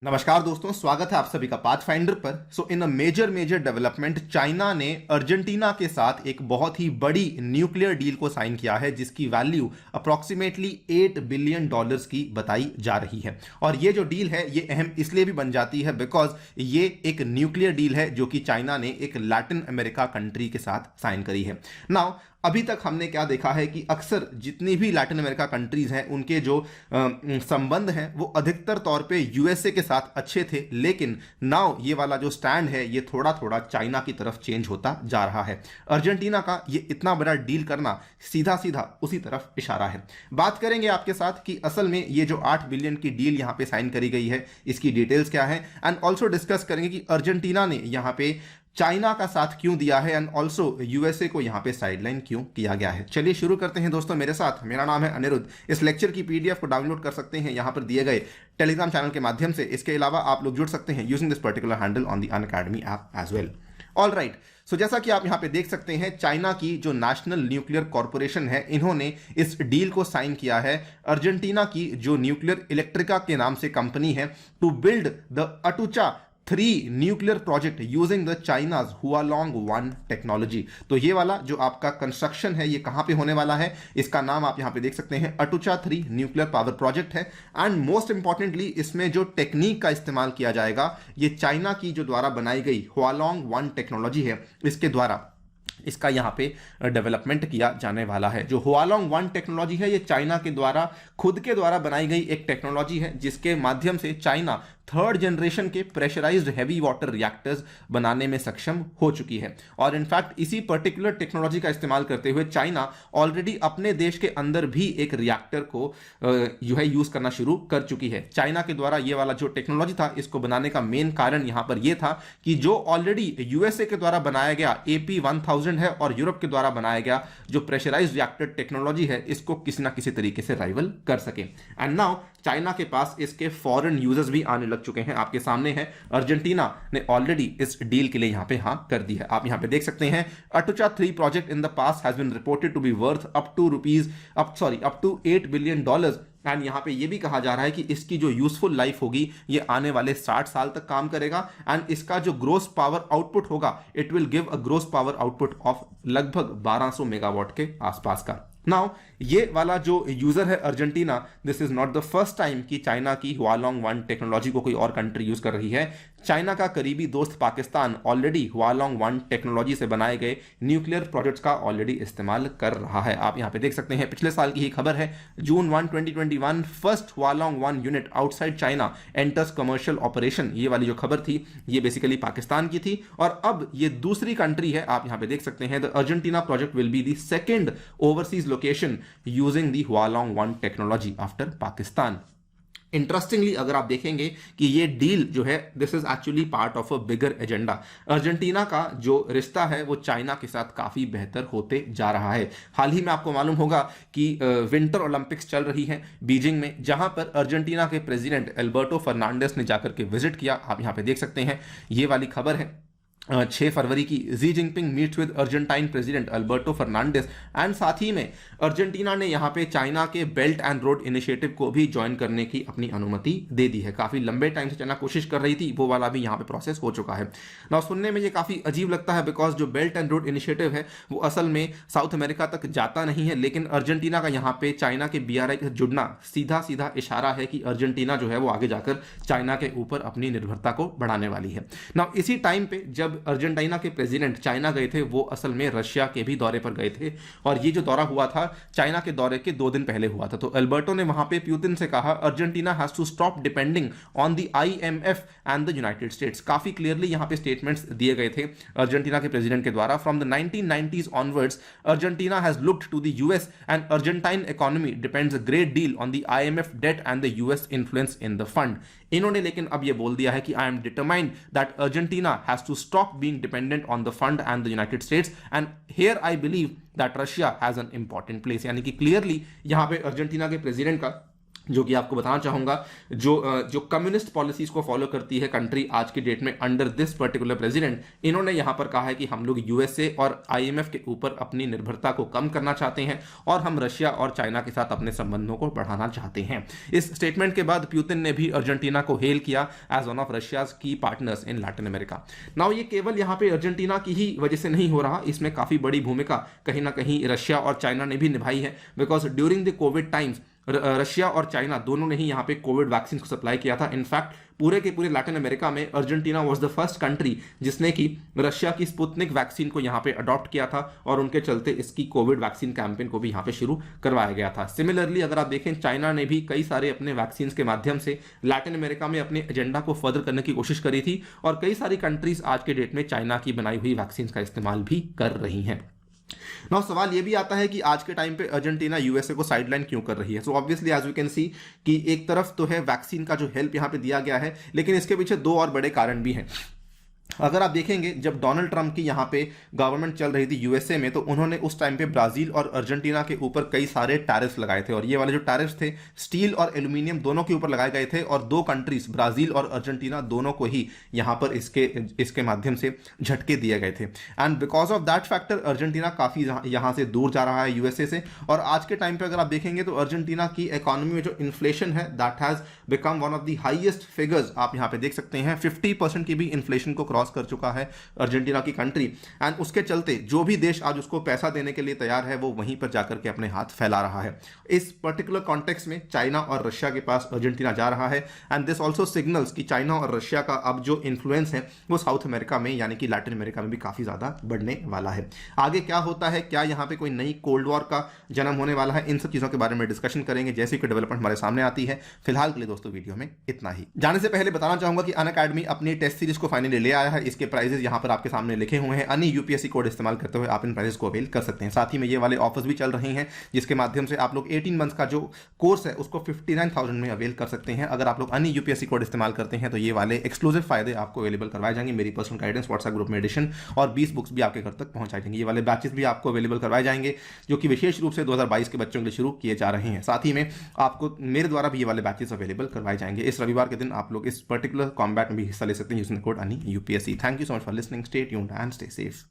नमस्कार दोस्तों, स्वागत है आप सभी का पाथफाइंडर पर। सो इन अ मेजर डेवलपमेंट, चाइना ने अर्जेंटीना के साथ एक बहुत ही बड़ी न्यूक्लियर डील को साइन किया है जिसकी वैल्यू अप्रोक्सीमेटली $8 बिलियन की बताई जा रही है। और ये जो डील है ये अहम इसलिए भी बन जाती है बिकॉज ये एक न्यूक्लियर डील है जो कि चाइना ने एक लैटिन अमेरिका कंट्री के साथ साइन करी है। नाउ अभी तक हमने क्या देखा है कि अक्सर जितनी भी लैटिन अमेरिका कंट्रीज हैं उनके जो संबंध हैं वो अधिकतर तौर पे यूएसए के साथ अच्छे थे, लेकिन नाउ ये वाला जो स्टैंड है ये थोड़ा थोड़ा चाइना की तरफ चेंज होता जा रहा है। अर्जेंटीना का ये इतना बड़ा डील करना सीधा सीधा उसी तरफ इशारा है। बात करेंगे आपके साथ कि असल में ये जो 8 बिलियन की डील यहाँ पे साइन करी गई है इसकी डिटेल्स क्या है, एंड ऑल्सो डिस्कस करेंगे कि अर्जेंटीना ने यहाँ पे चाइना का साथ क्यों दिया है एंड ऑल्सो यूएसए को यहां पे साइडलाइन क्यों किया गया है। चलिए शुरू करते हैं दोस्तों मेरे साथ। मेरा नाम है अनिरुद्ध। इस लेक्चर की पीडीएफ को डाउनलोड कर सकते हैं यहां पर दिए गए टेलीग्राम चैनल के माध्यम से। इसके अलावा आप लोग जुड़ सकते हैं using this particular handle on the Unacademy app as well. All right, so जैसा कि आप यहां पे देख सकते हैं, चाइना की जो नेशनल न्यूक्लियर कॉर्पोरेशन है इन्होंने इस डील को साइन किया है अर्जेंटीना की जो न्यूक्लियर इलेक्ट्रिका के नाम से कंपनी है to build the Atucha 3 nuclear project using the China's Hualong 1 technology. तो ये वाला जो आपका कंस्ट्रक्शन है ये कहां पे होने वाला है, इसका नाम आप यहां पे देख सकते हैं, अटुचा 3 न्यूक्लियर पावर प्रोजेक्ट है। एंड मोस्ट इंपॉर्टेंटली इसमें जो टेक्निक का इस्तेमाल किया जाएगा ये चाइना की जो द्वारा बनाई गई हुआलोंग 1 टेक्नोलॉजी है इसके द्वारा इसका यहाँ पे डेवलपमेंट किया जाने वाला है। जो हुआलोंग 1 टेक्नोलॉजी है ये चाइना के द्वारा खुद के द्वारा बनाई गई एक टेक्नोलॉजी है जिसके माध्यम से चाइना 3rd जनरेशन के प्रेशराइज्ड हैवी वाटर रिएक्टर्स बनाने में सक्षम हो चुकी है। और इनफैक्ट इसी पर्टिकुलर टेक्नोलॉजी का इस्तेमाल करते हुए चाइना ऑलरेडी अपने देश के अंदर भी एक रिएक्टर को जो है यूज करना शुरू कर चुकी है। चाइना के द्वारा ये वाला जो टेक्नोलॉजी था इसको बनाने का मेन कारण यहां पर यह था कि जो ऑलरेडी यूएसए के द्वारा बनाया गया AP1000 है और यूरोप के द्वारा बनाया गया जो प्रेशराइज्ड रिएक्टर टेक्नोलॉजी है इसको किसी ना किसी तरीके से राइवल कर सके। एंड नाउ चाइना के पास इसके फॉरेन यूजर्स भी आने लग चुके हैं। आपके सामने है अर्जेंटीना ने ऑलरेडी इस डील के लिए यहां पे हाँ कर दी है। आप यहां पे देख सकते हैं Atucha 3 project in the past has been reported to be worth up to $8 billion. And यहाँ पे ये भी कहा जा रहा है कि इसकी जो यूजफुल लाइफ होगी ये आने वाले 60 साल तक काम करेगा। एंड इसका जो ग्रोस पावर आउटपुट होगा it will give a gross power output of लगभग 1200 मेगावाट के आसपास का। नाउ ये वाला जो यूजर है Argentina, this is not the first time कि चाइना की हुआलोंग 1 टेक्नोलॉजी को कोई और कंट्री यूज कर रही है। चाइना का करीबी दोस्त पाकिस्तान ऑलरेडी हुआलोंग 1 टेक्नोलॉजी से बनाए गए न्यूक्लियर प्रोजेक्ट्स का ऑलरेडी इस्तेमाल कर रहा है। आप यहां पे देख सकते हैं पिछले साल की ही खबर है, June 1 2021 first Hualong 1 unit outside China enters commercial operation. ये वाली जो खबर थी ये बेसिकली पाकिस्तान की थी और अब ये दूसरी कंट्री है। आप यहां पे देख सकते हैं the Argentina project will be the second overseas location using the Hualong 1 technology after Pakistan. Interestingly अगर आप देखेंगे कि ये डील जो है this is actually part of a bigger agenda. Argentina का जो रिश्ता है वो चाइना के साथ काफी बेहतर होते जा रहा है। हाल ही में आपको मालूम होगा कि विंटर ओलंपिक्स चल रही है बीजिंग में, जहां पर अर्जेंटीना के प्रेसिडेंट एल्बर्टो फर्नांडिस ने जाकर के विजिट किया। आप यहां पे देख सकते हैं ये वाली खबर है 6 फरवरी की। Xi Jinping meets with Argentine president Alberto Fernandez. And साथ ही में अर्जेंटीना ने यहां पे चाइना के बेल्ट एंड रोड इनिशिएटिव को भी ज्वाइन करने की अपनी अनुमति दे दी है। काफी लंबे टाइम से चाइना कोशिश कर रही थी, वो वाला भी यहां पे प्रोसेस हो चुका है। ना सुनने में ये काफी अजीब लगता है बिकॉज जो बेल्ट एंड रोड इनिशिएटिव है वो असल में साउथ अमेरिका तक जाता नहीं है, लेकिन अर्जेंटीना का यहां पे चाइना के BRI से जुड़ना सीधा सीधा इशारा है कि अर्जेंटीना जो है वो आगे जाकर चाइना के ऊपर अपनी निर्भरता को बढ़ाने वाली है। ना इसी टाइम पे जब अर्जेंटीना के प्रेसिडेंट चाइना गए थे वो असल में रशिया के भी दौरे पर गए थे और ये जो दौरा हुआ था चाइना के दौरे के 2 दिन पहले हुआ था। तो अल्बर्टो ने वहां पे पुतिन से कहा Argentina has to stop depending on the IMF and the United States. काफी क्लियरली यहां पे स्टेटमेंट्स दिए गए थे अर्जेंटीना के प्रेसिडेंट के द्वारा। From the 1990s onwards Argentina has looked to the US and Argentine economy depends a great deal on the IMF debt and the US influence in the fund. इन्होंने लेकिन अब ये बोल दिया है कि I am determined that Argentina has to stop being dependent on the fund and the United States and here I believe that Russia has an important place. यानी कि क्लियरली यहां पे अर्जेंटीना के प्रेसिडेंट का जो कि आपको बताना चाहूंगा, जो कम्युनिस्ट पॉलिसीज को फॉलो करती है कंट्री आज की डेट में अंडर दिस पर्टिकुलर प्रेसिडेंट, इन्होंने यहां पर कहा है कि हम लोग यूएसए और आईएमएफ के ऊपर अपनी निर्भरता को कम करना चाहते हैं और हम रशिया और चाइना के साथ अपने संबंधों को बढ़ाना चाहते हैं। इस स्टेटमेंट के बाद पुतिन ने भी अर्जेंटीना को हेल किया एज वन ऑफ रशियाज की partners in Latin America. Now ये केवल यहां पे अर्जेंटीना की ही वजह से नहीं हो रहा, इसमें काफी बड़ी भूमिका कहीं ना कहीं रशिया और चाइना ने भी निभाई है, because during the Covid times Russia और चाइना दोनों ने ही यहां पे कोविड वैक्सीन को सप्लाई किया था। इनफैक्ट पूरे के पूरे लैटिन अमेरिका में Argentina was the first country जिसने कि रशिया की स्पुतनिक वैक्सीन को यहां पे अडॉप्ट किया था और उनके चलते इसकी कोविड वैक्सीन कैंपेन को भी यहां पे शुरू करवाया गया था। सिमिलरली अगर आप देखें, चाइना ने भी कई सारे अपने वैक्सीन के माध्यम से लैटिन अमेरिका में अपने एजेंडा को फर्दर करने की कोशिश करी थी और कई सारी कंट्रीज आज के डेट में चाइना की बनाई हुई वैक्सीन का इस्तेमाल भी कर रही हैं। नाउ सवाल ये भी आता है कि आज के टाइम पे अर्जेंटीना यूएसए को साइडलाइन क्यों कर रही है। So obviously as we can see कि एक तरफ तो है वैक्सीन का जो हेल्प यहां पे दिया गया है, लेकिन इसके पीछे दो और बड़े कारण भी हैं। अगर आप देखेंगे, जब डोनाल्ड ट्रंप की यहाँ पे गवर्नमेंट चल रही थी यूएसए में, तो उन्होंने उस टाइम पे ब्राजील और अर्जेंटीना के ऊपर कई सारे टैरिफ्स लगाए थे और ये वाले जो टैरिफ्स थे स्टील और एल्यूमिनियम दोनों के ऊपर लगाए गए थे और दो कंट्रीज ब्राजील और अर्जेंटीना दोनों को ही यहाँ पर इसके माध्यम से झटके दिए गए थे। And because of that factor Argentina काफ़ी यहाँ से दूर जा रहा है यूएसए से। और आज के टाइम पर अगर आप देखेंगे तो अर्जेंटीना की इकोनॉमी में जो इन्फ्लेशन है that has become one of the highest figures, आप यहाँ पे देख सकते हैं 50% की भी इन्फ्लेशन को क्रॉस कर चुका है अर्जेंटीना की कंट्री। एंड उसके चलते जो भी देश आज उसको पैसा देने के लिए तैयार है वो वहीं पर जाकर के अपने हाथ फैला रहा है। इस पर्टिकुलर कॉन्टेक्स्ट में चाइना और रशिया के पास अर्जेंटीना जा रहा है एंड दिस ऑल्सो सिग्नल्स कि चाइना और रशिया का अब जो इन्फ्लुएंस है वो साउथ अमेरिका में यानी कि लैटिन अमेरिका में भी काफी ज्यादा बढ़ने वाला है। आगे क्या होता है, क्या यहाँ पे कोई नई कोल्ड वॉर का जन्म होने वाला है, इन सब चीजों के बारे में डिस्कशन करेंगे जैसे कोई डेवलपमेंट हमारे सामने आती है। फिलहाल के लिए दोस्तों वीडियो में इतना ही। जाने से पहले बताना चाहूंगा कि अनअकैडमी अपनी टेस्ट सीरीज को फाइनली ले आया है। इसके प्राइजेस यहां पर आपके सामने लिखे हुए हैं। अन्य यूपीएससी कोड इस्तेमाल करते हुए आप इन प्राइजेस को अवेल कर सकते हैं। साथ ही में ये वाले ऑफर्स भी चल रहे हैं जिसके माध्यम से आप लोग 18 मंथ्स का जो कोर्स है उसको 59,000 में अवेल कर सकते हैं। अगर आप लोग अन्य यूपीएससी कोड इस्तेमाल करते हैं तो ये वाले एक्सक्लूसिव फायदे आपको अवेलेबल करवाए जाएंगे। मेरी पर्सनल गाइडेंस व्हाट्सएप ग्रुप में एडिशन और 20 बुक्स भी आपके घर तक पहुंचाई जाएंगे। ये वाले बैचेस भी आपको अवेलेबल करवाए जाएंगे जो कि विशेष रूप से 2022 के बच्चों के लिए शुरू किए जा रहे हैं। साथ ही में आपको मेरे द्वारा भी ये वाले बैचेस अवेलेबल करवाए जाएंगे। इस रविवार के दिन आप लोग इस पर्टिकुलर कॉम्बैट में भी हिस्सा ले सकते हैं using the code ANI UPSC। Thank you so much for listening. Stay tuned and stay safe.